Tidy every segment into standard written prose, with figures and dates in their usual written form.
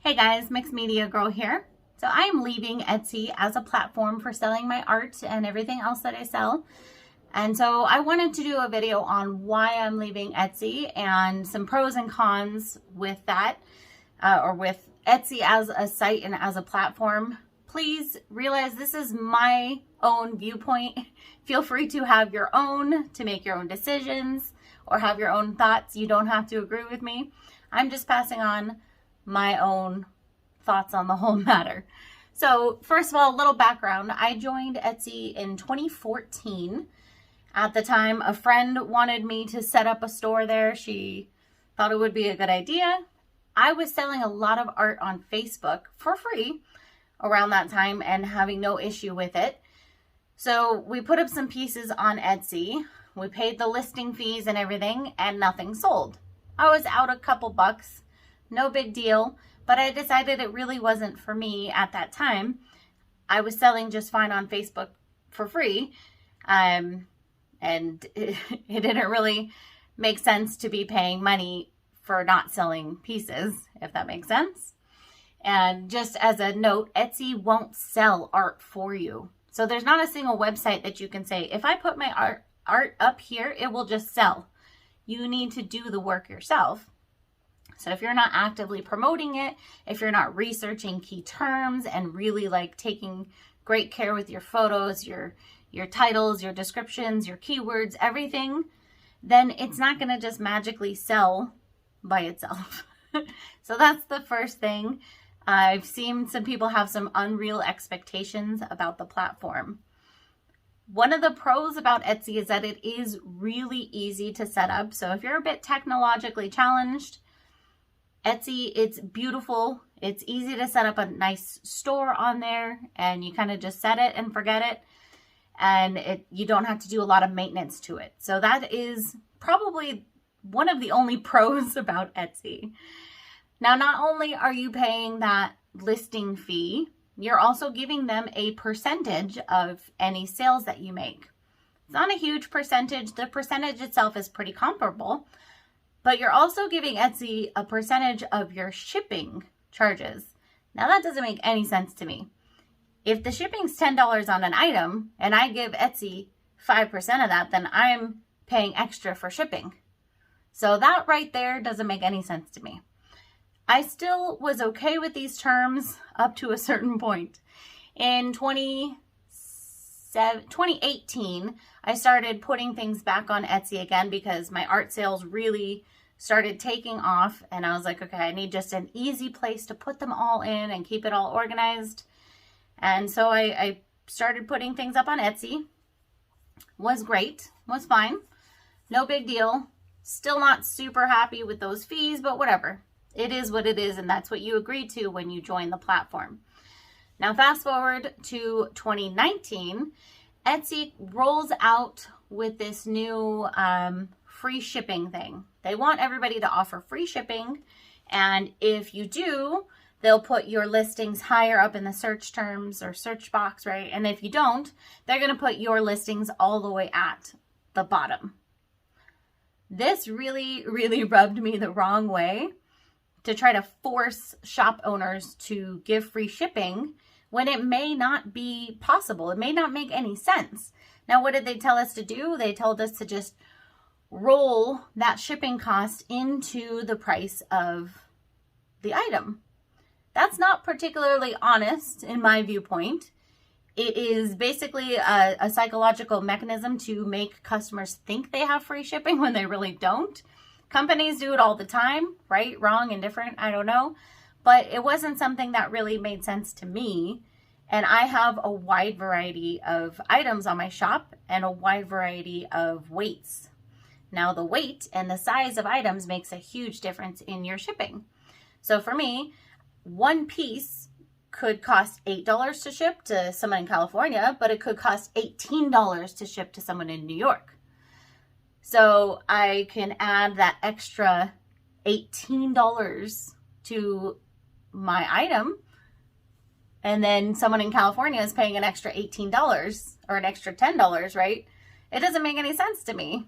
Hey guys, Mixed Media Girl here. So I'm leaving Etsy as a platform for selling my art and everything else that I sell. And so I wanted to do a video on why I'm leaving Etsy and some pros and cons with that, or with Etsy as a site and as a platform. Please realize this is my own viewpoint. Feel free to have your own, to make your own decisions or have your own thoughts. You don't have to agree with me. I'm just passing on my own thoughts on the whole matter. So first of all, a little background. I joined Etsy in 2014. At the time, a friend wanted me to set up a store there. She thought it would be a good idea. I was selling a lot of art on Facebook for free around that time and having no issue with it. So we put up some pieces on Etsy. We paid the listing fees and everything, and nothing sold. I was out a couple bucks. No big deal, but I decided it really wasn't for me at that time. I was selling just fine on Facebook for free, and it didn't really make sense to be paying money for not selling pieces, if that makes sense. And just as a note, Etsy won't sell art for you. So there's not a single website that you can say, if I put my art up here, it will just sell. You need to do the work yourself. So if you're not actively promoting it, if you're not researching key terms and really like taking great care with your photos, your titles, your descriptions, your keywords, everything, then it's not going to just magically sell by itself. So that's the first thing. I've seen some people have some unreal expectations about the platform. One of the pros about Etsy is that it is really easy to set up. So if you're a bit technologically challenged, Etsy, it's beautiful. It's easy to set up a nice store on there, and you kind of just set it and forget it. And you don't have to do a lot of maintenance to it. So that is probably one of the only pros about Etsy. Now, not only are you paying that listing fee, you're also giving them a percentage of any sales that you make. It's not a huge percentage. The percentage itself is pretty comparable, but you're also giving Etsy a percentage of your shipping charges. Now, that doesn't make any sense to me. If the shipping's $10 on an item and I give Etsy 5% of that, then I'm paying extra for shipping. So that right there doesn't make any sense to me. I still was okay with these terms up to a certain point. In 2018, I started putting things back on Etsy again because my art sales really started taking off, and I was like, okay, I need just an easy place to put them all in and keep it all organized. And so I started putting things up on Etsy. Was great, was fine, no big deal. Still not super happy with those fees, but whatever. It is what it is, and that's what you agreed to when you join the platform. Now, fast forward to 2019, Etsy rolls out with this new free shipping thing. They want everybody to offer free shipping, and if you do, they'll put your listings higher up in the search terms or search box, right? And if you don't, they're going to put your listings all the way at the bottom. This really, really rubbed me the wrong way, to try to force shop owners to give free shipping when it may not be possible. It may not make any sense. Now, what did they tell us to do? They told us to just roll that shipping cost into the price of the item. That's not particularly honest in my viewpoint. It is basically a psychological mechanism to make customers think they have free shipping when they really don't. Companies do it all the time, right? Wrong, indifferent, I don't know. But it wasn't something that really made sense to me. And I have a wide variety of items on my shop and a wide variety of weights. Now, the weight and the size of items makes a huge difference in your shipping. So for me, one piece could cost $8 to ship to someone in California, but it could cost $18 to ship to someone in New York. So I can add that extra $18 to my item, and then someone in California is paying an extra $18 or an extra $10, right? It doesn't make any sense to me.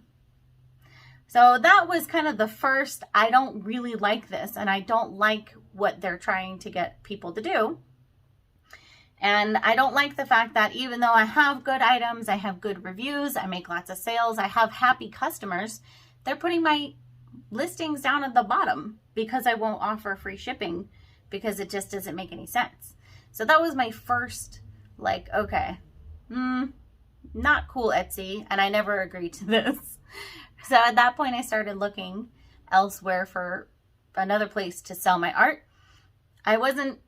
So that was kind of the first, I don't really like this, and I don't like what they're trying to get people to do. And I don't like the fact that even though I have good items, I have good reviews, I make lots of sales, I have happy customers, they're putting my listings down at the bottom because I won't offer free shipping, because it just doesn't make any sense. So that was my first, like, okay, not cool, Etsy, and I never agreed to this. So at that point, I started looking elsewhere for another place to sell my art. I wasn't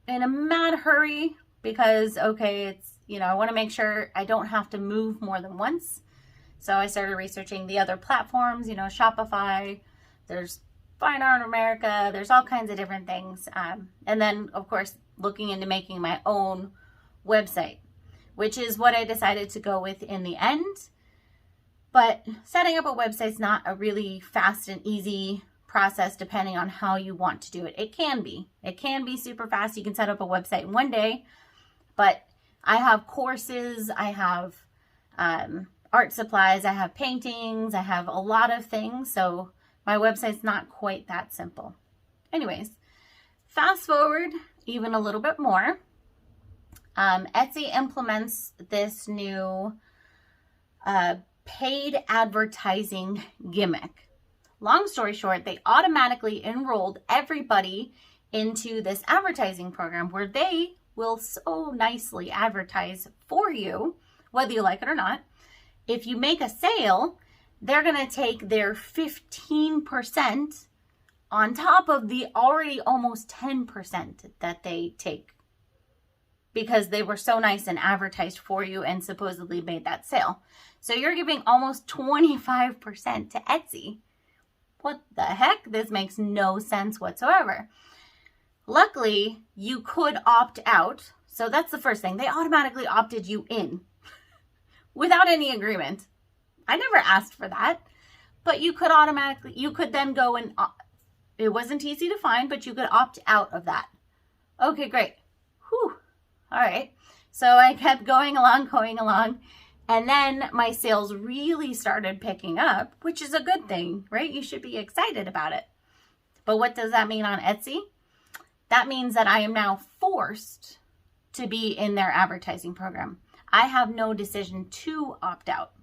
in a mad hurry because, okay, it's, you know, I want to make sure I don't have to move more than once. So I started researching the other platforms, you know, Shopify, there's Fine Art America, there's all kinds of different things. And then, of course, looking into making my own website, which is what I decided to go with in the end. But setting up a website is not a really fast and easy process depending on how you want to do it. It can be super fast. You can set up a website in one day, but I have courses, I have art supplies, I have paintings, I have a lot of things. So my website's not quite that simple. Anyways, fast forward even a little bit more. Etsy implements this new paid advertising gimmick. Long story short, they automatically enrolled everybody into this advertising program where they will so nicely advertise for you, whether you like it or not. If you make a sale, they're going to take their 15% on top of the already almost 10% that they take, because they were so nice and advertised for you and supposedly made that sale. So you're giving almost 25% to Etsy. What the heck? This makes no sense whatsoever. Luckily, you could opt out. So that's the first thing. They automatically opted you in without any agreement. I never asked for that, but you could then go and, it wasn't easy to find, but you could opt out of that. Okay, great. Whew. All right. So I kept going along. And then my sales really started picking up, which is a good thing, right? You should be excited about it. But what does that mean on Etsy? That means that I am now forced to be in their advertising program. I have no decision to opt out.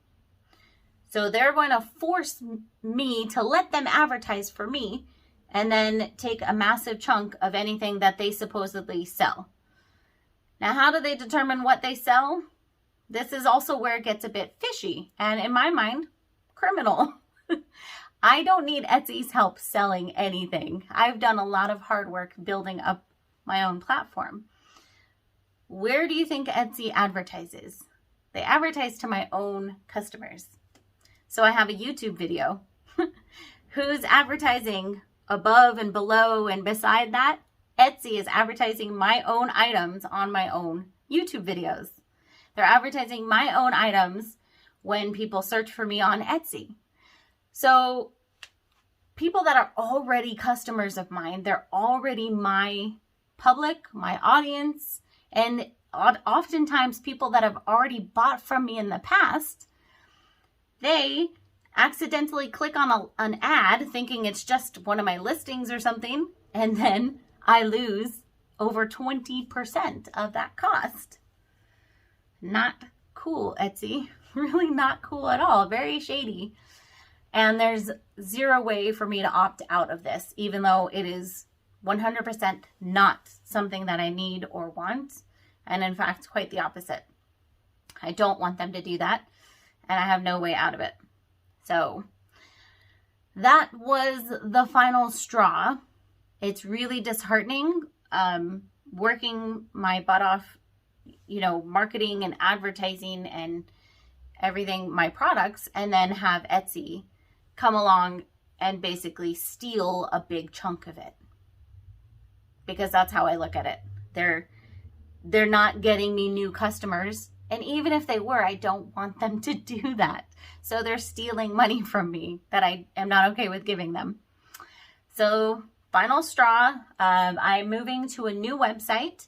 So they're going to force me to let them advertise for me and then take a massive chunk of anything that they supposedly sell. Now, how do they determine what they sell? This is also where it gets a bit fishy and, in my mind, criminal. I don't need Etsy's help selling anything. I've done a lot of hard work building up my own platform. Where do you think Etsy advertises? They advertise to my own customers. So I have a YouTube video. Who's advertising above and below and beside that? Etsy is advertising my own items on my own YouTube videos. They're advertising my own items when people search for me on Etsy. So people that are already customers of mine, they're already my public, my audience, and oftentimes people that have already bought from me in the past, they accidentally click on an ad thinking it's just one of my listings or something, and then I lose over 20% of that cost. Not cool, Etsy. Really not cool at all. Very shady. And there's zero way for me to opt out of this, even though it is 100% not something that I need or want. And in fact, quite the opposite. I don't want them to do that, and I have no way out of it. So that was the final straw. It's really disheartening, working my butt off, marketing and advertising and everything, my products, and then have Etsy come along and basically steal a big chunk of it. Because that's how I look at it. They're not getting me new customers. And even if they were, I don't want them to do that. So they're stealing money from me that I am not okay with giving them. So final straw, I'm moving to a new website,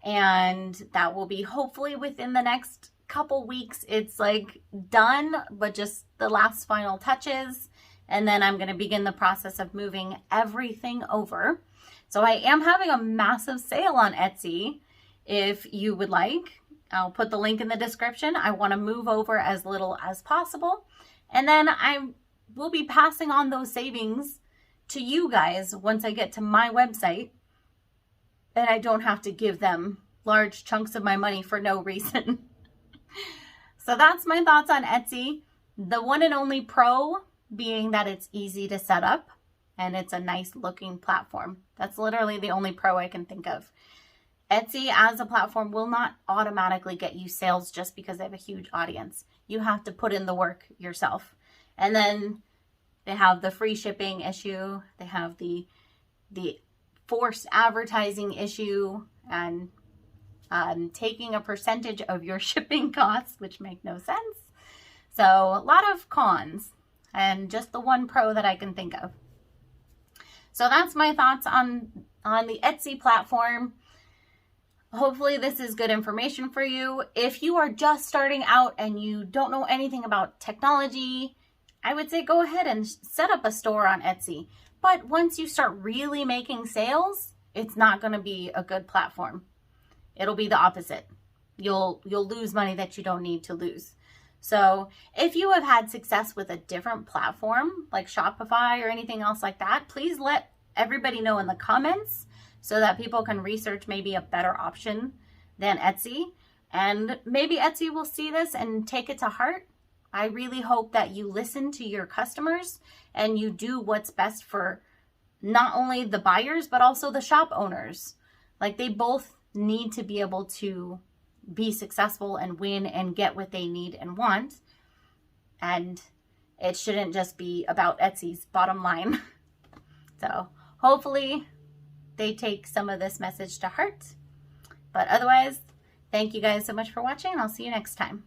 and that will be hopefully within the next couple weeks. It's like done, but just the last final touches. And then I'm going to begin the process of moving everything over. So I am having a massive sale on Etsy. If you would like, I'll put the link in the description. I want to move over as little as possible. And then I will be passing on those savings to you guys once I get to my website. And I don't have to give them large chunks of my money for no reason. So that's my thoughts on Etsy. The one and only pro being that it's easy to set up and it's a nice looking platform. That's literally the only pro I can think of. Etsy as a platform will not automatically get you sales just because they have a huge audience. You have to put in the work yourself. And then they have the free shipping issue. They have the forced advertising issue and taking a percentage of your shipping costs, which make no sense. So a lot of cons and just the one pro that I can think of. So that's my thoughts on the Etsy platform. Hopefully this is good information for you. If you are just starting out and you don't know anything about technology, I would say go ahead and set up a store on Etsy. But once you start really making sales, it's not going to be a good platform. It'll be the opposite. You'll lose money that you don't need to lose. So if you have had success with a different platform like Shopify or anything else like that, please let everybody know in the comments so that people can research maybe a better option than Etsy. And maybe Etsy will see this and take it to heart. I really hope that you listen to your customers and you do what's best for not only the buyers, but also the shop owners. Like, they both need to be able to be successful and win and get what they need and want. And it shouldn't just be about Etsy's bottom line. So hopefully they take some of this message to heart. But otherwise, thank you guys so much for watching. I'll see you next time.